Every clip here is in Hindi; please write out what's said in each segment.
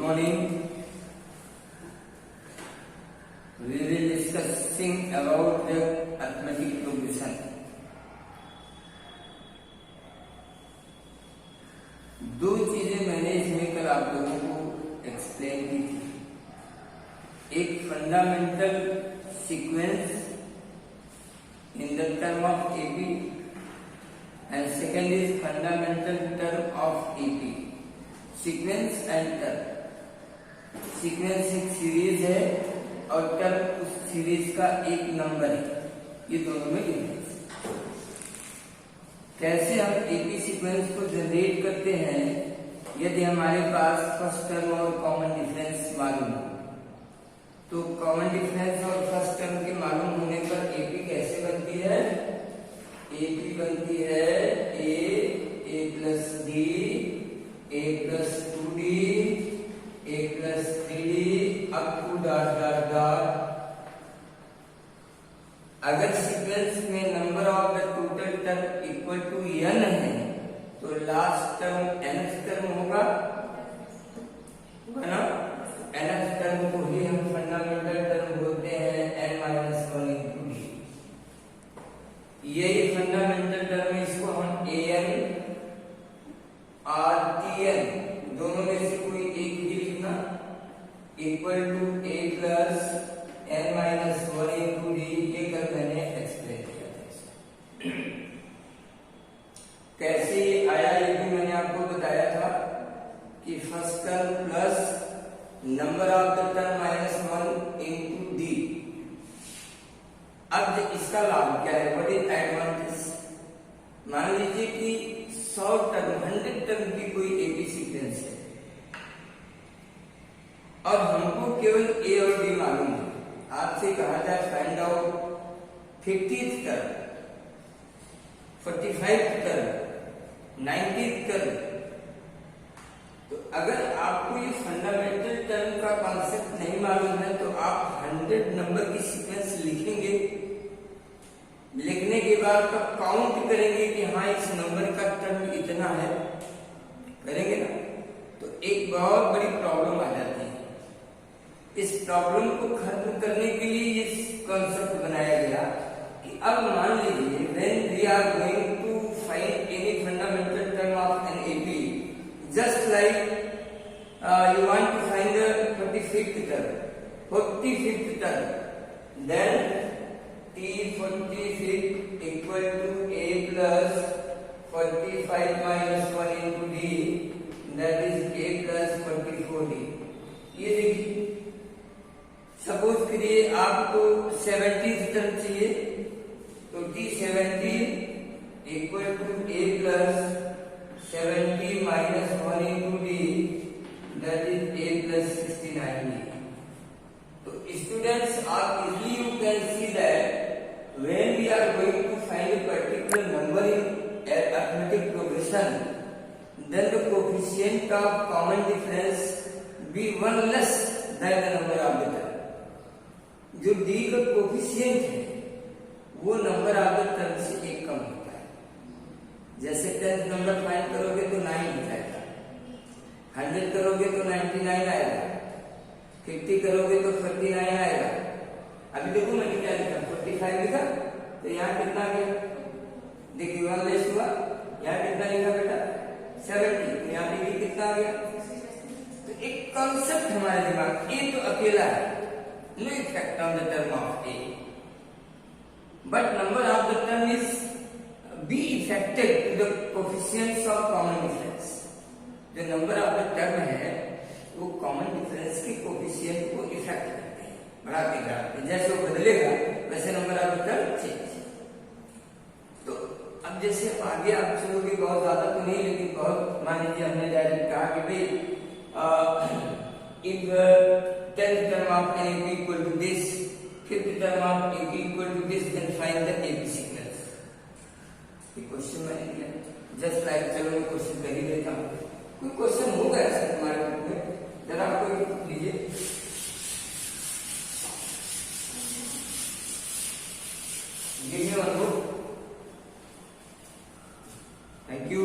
morning. We will discussing about the arithmetic progression. दो चीजें मैंने इसमें कल आप लोगों को एक्सप्लेन की थी. एक fundamental sequence in the term of AP and second is fundamental term of AP. Sequence and term. Sequence एक सीरीज है और टर्म उस सीरीज का एक नंबर है. ये दोनों में डिफरेंस. कैसे हम एपी सीक्वेंस को जनरेट करते हैं? यदि हमारे पास फर्स्ट टर्म और कॉमन डिफरेंस मालूम हो तो कॉमन डिफरेंस और फर्स्ट टर्म के मालूम होने पर एपी कैसे बनती है? एपी बनती है a plus d, a plus 2d, a plus 3d up to dot dot dot. अगर सीक्वेंस में number of the total term equal to n है तो लास्ट टर्म nth टर्म होगा ना. nth टर्म को ही हम फंडामेंटल टर्म बोलते हैं n-1 into d. ये फंडामेंटल टर्म है. इसको हम an और tn दोनों में से कोई एक भी लिखना equal to a plus n-1 into d. ये कल मैंने एक्सप्लेन किया था. कैसे आया ये भी मैंने आपको बताया था कि first term plus number of the term -1 into d. अब इसका लाभ क्या है? What is advantage? मान लीजिए कि 100 टर्म 100 टर्म की कोई एपी सीक्वेंस है और हमको केवल ए और डी मालूम है. आपसे कहा जाए find out 50th term, 45th term, 90th term. तो अगर आपको ये फंडामेंटल टर्म का कॉन्सेप्ट नहीं मालूम है तो आप 100 नंबर की सीक्वेंस लिखेंगे. लिखने के बाद तब काउंट करेंगे कि हाँ इस नंबर का टर्म इतना है, करेंगे ना. तो एक बहुत बड़ी प्रॉब्लम आ जाती है. इस प्रॉब्लम को खत्म करने के लिए ये कॉन्सेप्ट बनाया गया कि अब मान लीजिए when we are going to find any fundamental term of an AP, just like you want to find the 45th term, then T45 equal to A plus 45 minus 1 into D, that is A plus 44D. ये देखिए, सपोज करिए आपको 70th टर्म चाहिए तो T70 equal to A plus 70 minus 1 into d, that is a plus 69d. So students are easily you can see that when we are going to find a particular number in arithmetic progression, then the coefficient of common difference be one less than the number of the term. जो d का कोफिशिएंट है वो नंबर ऑफ द टर्म से एक कम होता है. जैसे 10th नंबर फाइंड करोगे तो 9 हो जाएगा, 100 करोगे तो 99 आएगा, 50 करोगे तो 49 आएगा. अभी देखो मैंने क्या लिखा, 45 लिखा तो यहाँ कितना आ गया? देखिए 1 लेस हुआ. यहाँ कितना लिखा बेटा? 70. तो यहाँ पे कितना आ गया? तो एक कॉन्सेप्ट हमारे दिमाग, ए तो अकेला है, no effect on the term of a, but number of the term is be affected to the coefficients of common difference. जो नंबर ऑफ द टर्म है वो कॉमन डिफरेंस के कोफिशिएंट को इफेक्ट करते हैं, बढ़ाते घटाते. जैसे वो बदलेगा वैसे number of the term change. तो अब जैसे आगे आप चलोगे, बहुत ज्यादा तो नहीं लेकिन बहुत, मान लीजिए हमने डायरेक्ट कहा कि भाई if 10th term of an AP equal to this, 5th term of AP equal to this, then find the AP sequence. Question मैंने किया जस्ट लाइक, चलो मैं क्वेश्चन कर ही देता हूँ. कोई क्वेश्चन होगा ऐसा तुम्हारे बुक में, जरा आपको लीजिए. Give me one book. Thank you.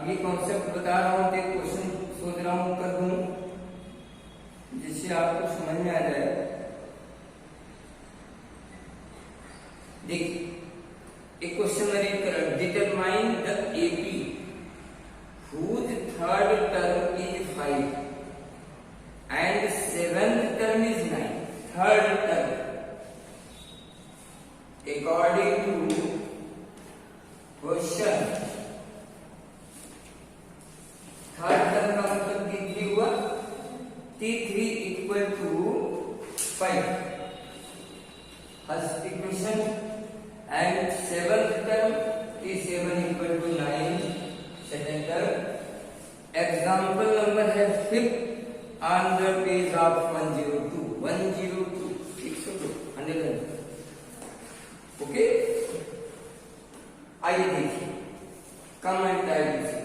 अब ये कॉन्सेप्ट बता रहा हूं तो एक क्वेश्चन सोच रहा हूं कर दूं जिससे आपको समझ में आ जाए। देखिए एक क्वेश्चन में रीड कर, determine the AP whose third term is 5 and seventh term is 9. Third term according to question, third term का मतलब D3 हुआ, T3 equal to 5 first equation and seventh term T7 equal to 9 second term. Example number है 5th on the page of 102 102 okay. आइए देखिए कम एंड टाइप से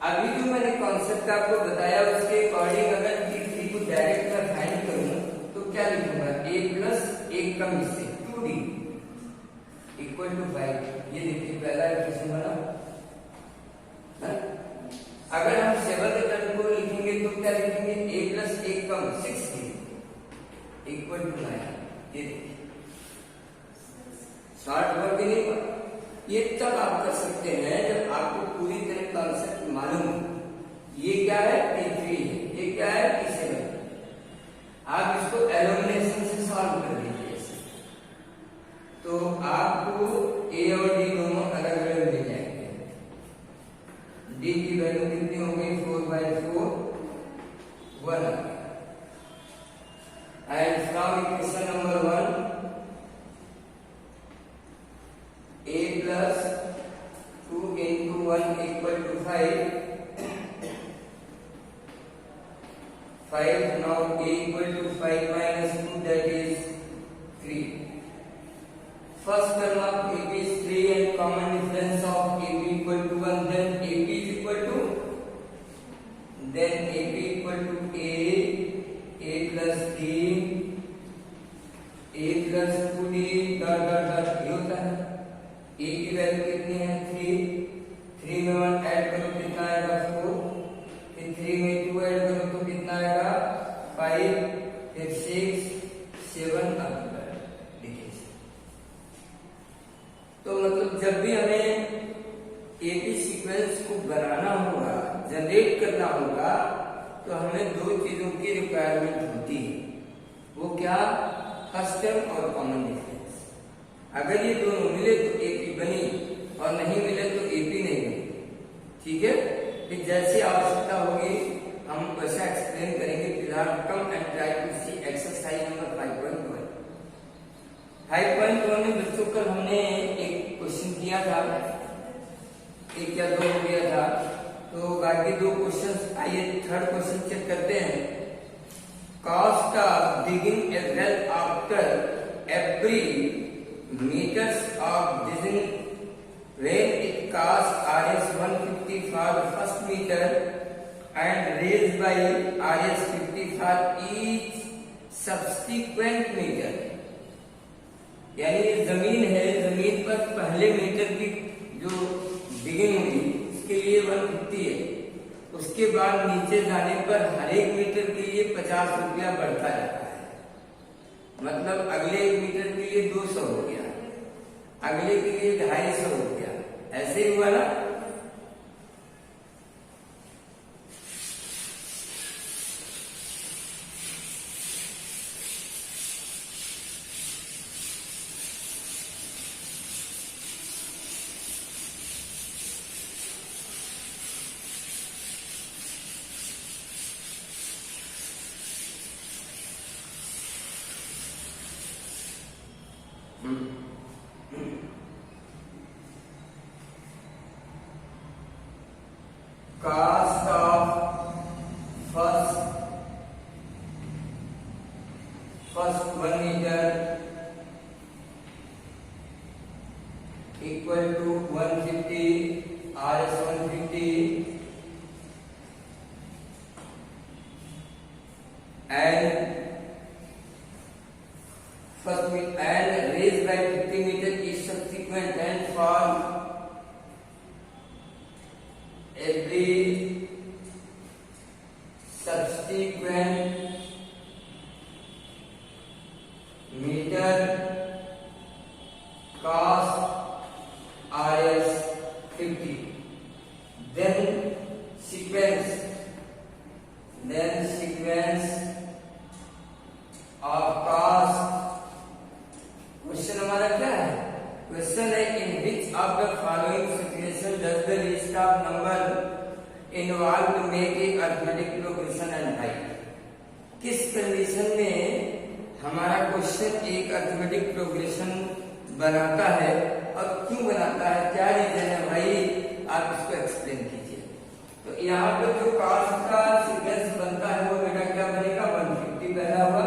अभी जो मैंने कॉन्सेप्ट आपको बताया उसके अकॉर्डिंग अगर T3 को डायरेक्ट मैं फाइंड करूं तो क्या लिखूंगा, a प्लस एक कम इससे 2d इक्वल टू 5। ये देखिए पहला इक्वेशन बना। अगर हम सेवंथ टर्म को लिखेंगे तो क्या लिखेंगे, a प्लस एक कम 6d इक्वल टू 9। ये देखिए शॉर्ट वर्क नहीं हुआ। ये तब आप कर सकते हैं जब आपको पूरी तरह कॉन्सेप्ट मालूम हो। ये क्या है, T3 है, ये क्या है, T7। आप इसको एलिमिनेशन से सॉल्व कर दीजिए तो आपको a और d दोनों अलग अलग मिल जाएंगे। d की वैल्यू कितनी होगी, 4/4 1 and from equation number 1 a plus 2 into 1 equal to 5 now a equal to 5 minus 2 that is 3। first term of ab is 3 and common difference of ab equal to 1, then ab is equal to a plus d a plus 2d dot dot dot ये होता है। a की वैल्यू कितनी है, 3 में 1 ऐड करो कितना आएगा 4, फिर 3 में 2 ऐड करो तो कितना आएगा 5, फिर 6 7 अंदर देखिए। तो मतलब जब भी हमें एपी सीक्वेंस को बनाना होगा, जनरेट करना होगा तो हमें दो चीजों की रिक्वायरमेंट होती है। वो क्या, फर्स्ट टर्म और कॉमन डिफरेंस। अगर ये दोनों मिले तो एपी बनी और नहीं मिले तो एपी नहीं बनी। ठीक है, फिर जैसी आवश्यकता होगी हम वैसा एक्सप्लेन करेंगे। फिलहाल come and try to see exercise number 5.1। 5.1 में बच्चों कल हमने एक क्वेश्चन किया था, एक या दो हो गया था, तो बाकी दो क्वेश्चन आइए थर्ड क्वेश्चन चेक करते हैं। Cost of digging A well after every meters of digging when it costs Rs 150 for the first meter and raised by Rs 50 for each subsequent meter। यानी ये जमीन है, जमीन पर पहले मीटर की जो डिगिंग हुई उसके लिए 150 है, उसके बाद नीचे जाने पर हर एक मीटर के लिए 50 रुपया बढ़ता जाता है। मतलब अगले एक मीटर के लिए 200 हो गया, अगले के लिए 250 हो गया, ऐसे ही हुआ ना। Cost of first 1 meter equal to 150 Rs 150 and first and raised by 50 meter is subsequent and for subsequent meter cos Rs 50, then sequence of cos. Question हमारा क्या है? क्वेश्चन है in which of the following situation does the list of number involve to make a arithmetic progression and height. किस कंडीशन में हमारा क्वेश्चन एक अरिथमेटिक प्रोग्रेशन बनाता है और क्यों बनाता है, क्या रीजन है भाई, आप इसको एक्सप्लेन कीजिए. तो यहाँ पे जो कॉस का सीक्वेंस बनता है वो बेटा क्या बनेगा, 150 पहला होगा,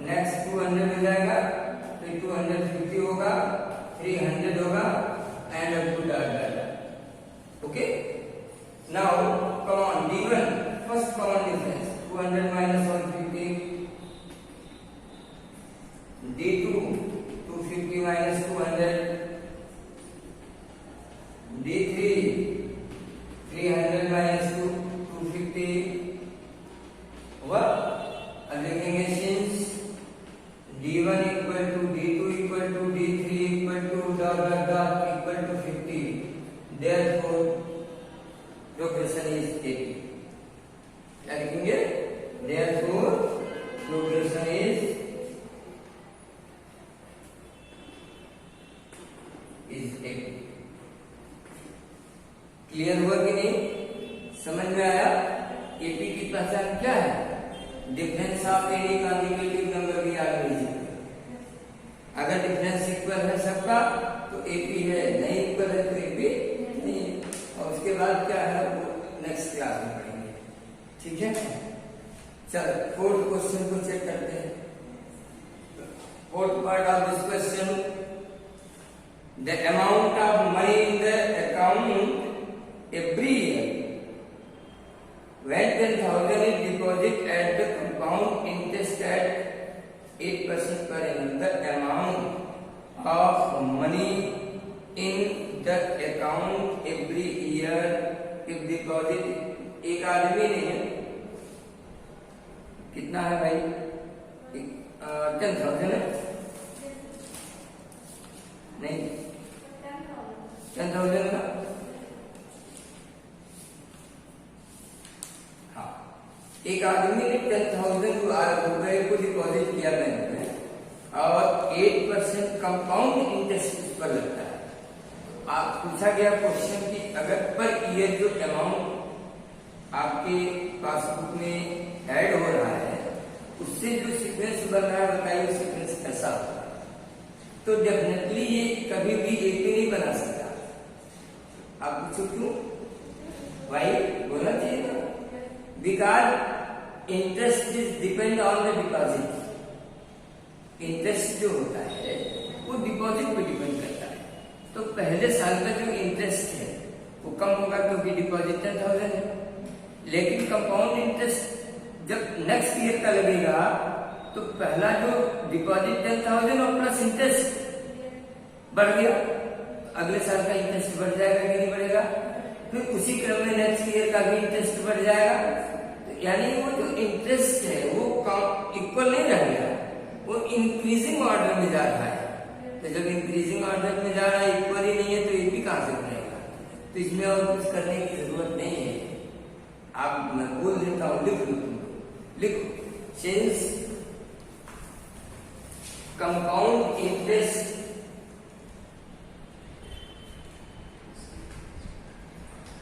नेक्स्ट 200 हो जाएगा, फिर 250 होगा, 300 होगा and up to dot. Okay, now come on D1, first common difference 200 minus 150, D2 250 minus 200, D3 300 minus 250 हुआ. अब लिखेंगे since D1 equal to D2 equal to D3 equal to dot dot dot equal to 50, therefore progression is 80. क्या लिखेंगे, therefore progression is 80. क्लियर हुआ कि नहीं, समझ में आया. एपी की पहचान क्या है, difference of any consecutive number भी याद लीजिए. अगर डिफरेंस इक्वल है सबका तो एपी है, नहीं इक्वल है तो एपी नहीं है. और उसके बाद क्या है वो नेक्स्ट क्लास में पढ़ेंगे. ठीक है, चलो फोर्थ क्वेश्चन को चेक करते हैं. Fourth part of this question, the amount of money in the account every year when 10,000 is deposited at the compound interest at 8% per annum. The amount of money in the account every year if deposit, एक आदमी नहीं है, कितना है भाई, 10,000 है, नहीं 10,000 का, एक आदमी ने 10,000 रुपए को डिपॉजिट किया बैंक में और 8% कंपाउंड इंटरेस्ट पर लगता है. आप पूछा गया क्वेश्चन कि अगर पर ईयर जो अमाउंट आपके पासबुक में ऐड हो रहा है उससे जो सीक्वेंस बन रहा है, बताइए सीक्वेंस कैसा होगा. तो डेफिनेटली ये कभी भी एक भी नहीं बना सकता. आप पूछो क्यों भाई, बोलना चाहिए ना, because interest is depend on the deposit. Interest जो होता है वो डिपॉजिट पे डिपेंड करता है. तो पहले साल का जो इंटरेस्ट है वो कम होगा क्योंकि डिपॉजिट 10,000 है, लेकिन कंपाउंड इंटरेस्ट जब नेक्स्ट ईयर का लगेगा तो पहला जो डिपॉजिट 10,000 और प्लस इंटरेस्ट बढ़ गया, अगले साल का इंटरेस्ट बढ़ जाएगा कि नहीं बढ़ेगा. फिर उसी क्रम में नेक्स्ट ईयर का भी इंटरेस्ट बढ़ जाएगा. तो यानी वो जो इंटरेस्ट है वो इक्वल नहीं रहेगा, वो इंक्रीजिंग ऑर्डर में जा रहा है. तो जब इंक्रीजिंग ऑर्डर में जा रहा है, इक्वल ही नहीं है, तो ये भी कहां से बनेगा. तो इसमें और कुछ करने की जरूरत नहीं है. आप मैं बोल देता हूं, लिख लो, लिखो, since compound interest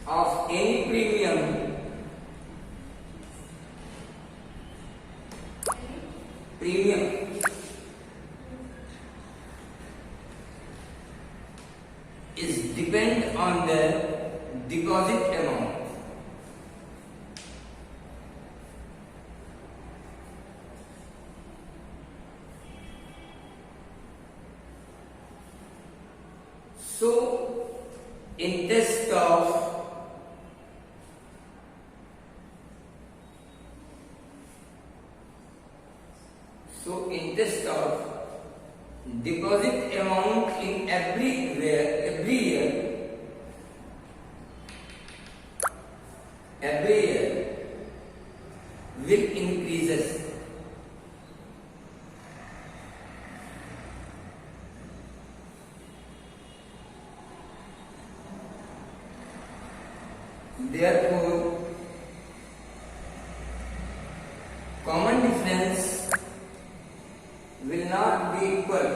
of any premium is depend on the deposit amount. So interest of deposit amount in every year will common difference will not be equal.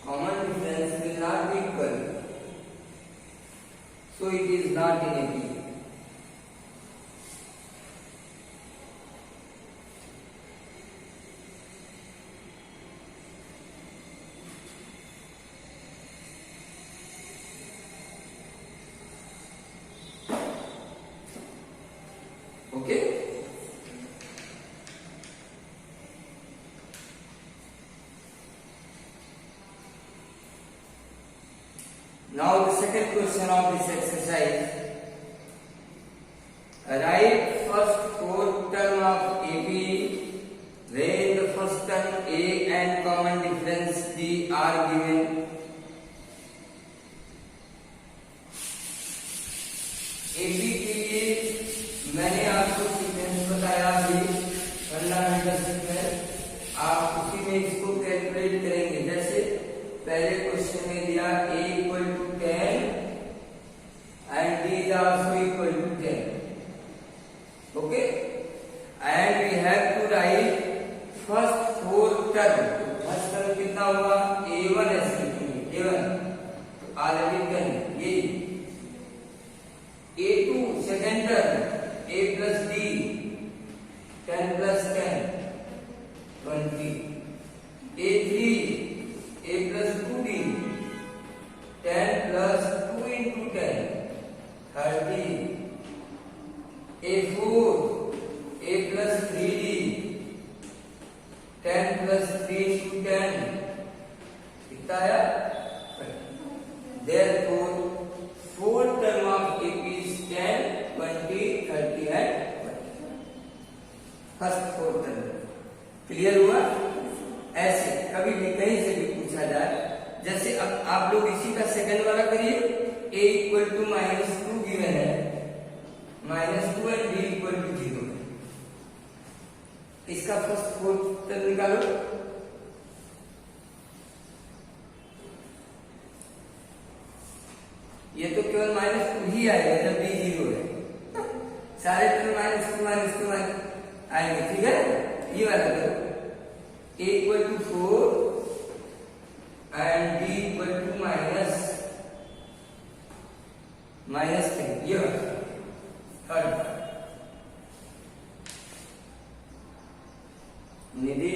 Common difference will not be equal. So it is not in AP. Okay? Now the second question of this exercise. Write first four term of AP where the first term A and common difference D are given. AP के लिए मैंने आपको सीक्वेंस बताया अभी फंडामेंटल सीक्वेंस, आप उसी में इसको कैलकुलेट करेंगे। जैसे पहले क्वेश्चन में दिया A equal to 10 and D is also equal to 10. Okay, and we have to write first four term. First term कितना हुआ? A1 ऐसे लिखेंगे A1, तो ऑलरेडी 10 ये. A2 second term A plus D 10 plus 10 20. A3 A plus 2D 10 plus 2 into 10 30. A4 A plus 3D 10 plus 3 into 10 कितना आया? Therefore four term of AP is 10, 20, 30 and 40. First four term clear हुआ? ऐसे कभी भी कहीं से भी पूछा जाए, जैसे अब आप लोग इसी का सेकंड वाला करिए. A इक्वल टू -2 गिवन है, -2 एंड B इक्वल टू 0 है. इसका फर्स्ट फोर टर्म निकालो. ये तो केवल -2 ही आएगा जब B 0 है. सारे टर्म -2 आएंगे. ठीक है, ये वाला करो. A equal to 4 and B equal to -10. ये वाला थर्ड. निधि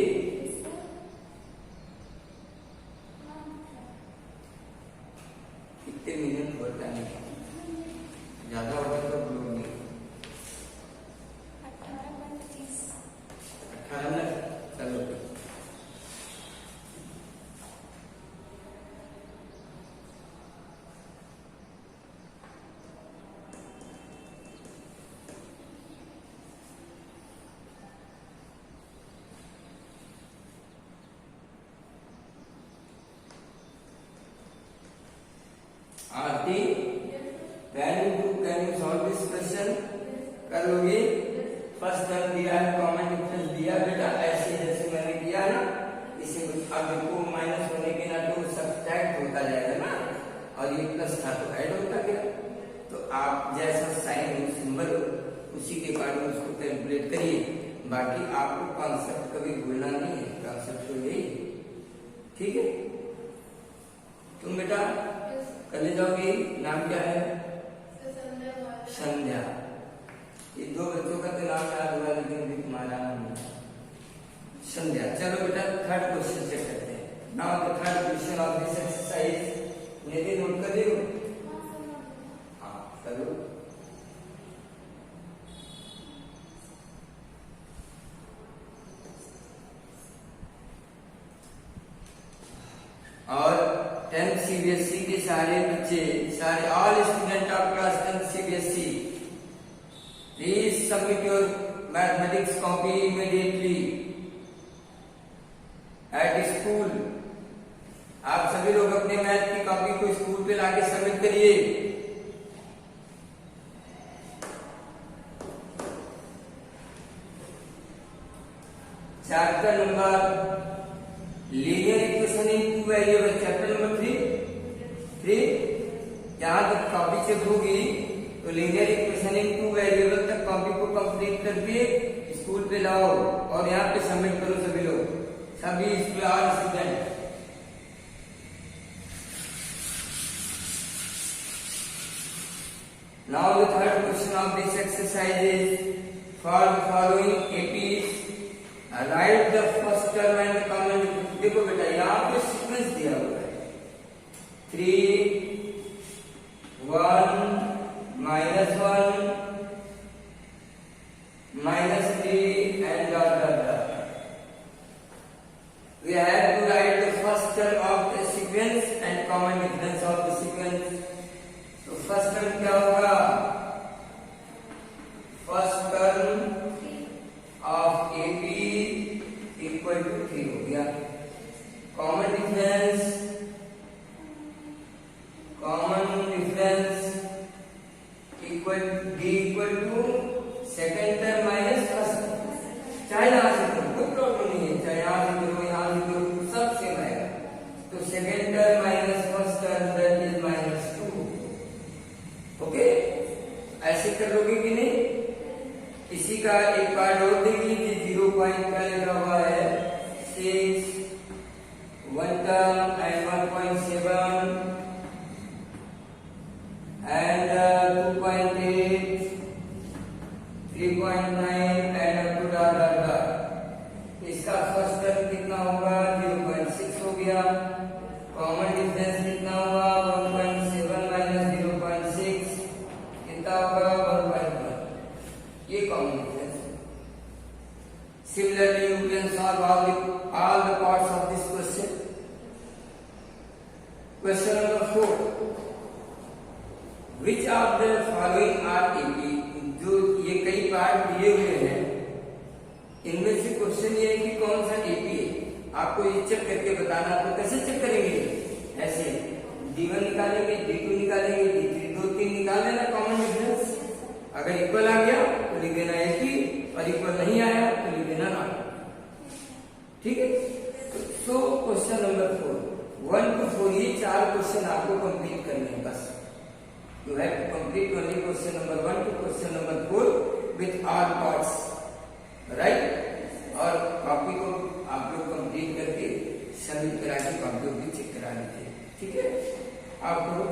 कितने मिनट होता है? ज्यादा होता तो लोग नहीं. 18 मिनट. चलो आरती, can you solve this question? कर लोगे? फर्स्ट टर्म दिया है, कॉमन डिफरेंस दिया बेटा, ऐसे जैसे मैंने किया ना, इसे अब देखो माइनस होने के नाते सब्ट्रैक्ट होता जाएगा ना, और ये प्लस था तो ऐड होता गया. तो आप जैसा साइन सिंबल उसी के अकॉर्डिंग उसको कैलकुलेट करिए. बाकी आपको कॉन्सेप्ट कभी भूलना नहीं है. कॉन्सेप्ट तो यही, ठीक है? तुम बेटा कल जाओगे, नाम क्या है? संध्या. ये दो बच्चों का तो नाम याद हुआ, लेकिन अभी तुम्हारा नाम नहीं. संध्या. चलो बेटा थर्ड क्वेश्चन चेक करते हैं. Now the third question of this exercise. ये नोट कर रहे हो? हाँ करो. और 10th CBSE के सारे बच्चे, सारे all student of class 10th CBSE, please submit your mathematics copy immediately at school. आप सभी लोग अपने मैथ की कॉपी को स्कूल पे लाके सबमिट करिए. Chapter number linear equation in two variable, chapter number 3. यहाँ तक कॉपी चेक होगी तो linear equation in two variable तक कॉपी को कंप्लीट करके स्कूल पे लाओ और यहाँ पे सबमिट करो सभी लोग, सभी student. Now the third question of this exercise is for the following APs, write the first term and the common. देखो बेटा यहाँ पे सीक्वेंस दिया हुआ है 3 1 -1 -3 and dot dot dot. We have to write the first term of the sequence and common difference of the sequence. तो फर्स्ट टर्म क्या होगा? First term of AP equal to 3 हो गया। Common difference equal to second term minus first term. चाहे यहां से करो कोई प्रॉब्लम नहीं है, चाहे यहां से करो यहां से करो सब सेम आएगा। तो second term minus first term that is -2। Okay, ऐसे कर लोगे कि नहीं? इसी का एक पार्ट और देखिए कि 0 पॉइंट का लिखा हुआ है 6 1 term and 1.7 and 2.8 3.9 and up to dot dot dot. इसका फर्स्ट टर्म कितना होगा? 0.6 हो गया। कॉमन डिफरेंस कितना हुआ? 1.7 माइनस 0.6 कितना होगा? 1.1। ये common difference. Similarly you can solve all the parts of this question. Question number 4. Which of the following are AP? जो ये कई पार्ट दिए हुए हैं, इनमें से क्वेश्चन ये है कि कौन सा AP है। आपको ये चेक करके बताना। तो कैसे चेक करेंगे? ऐसे D1 निकालेंगे, D2 निकालेंगे, D3 2 3 निकाले ना कॉमन डिफरेंस। अगर इक्वल आ गया तो लिख देना AP और इक्वल नहीं आया तो लिख देना नॉट। ठीक है। तो क्वेश्चन नंबर 4 1 to 4 ये 4 क्वेश्चन आपको कंप्लीट करने हैं बस। You have to complete only question number 1 to question number 4 with all parts, right? और कॉपी को आप लोग कंप्लीट करके सबमिट करा के कॉपी भी चेक करा लीजिए। ठीक है, आप लोग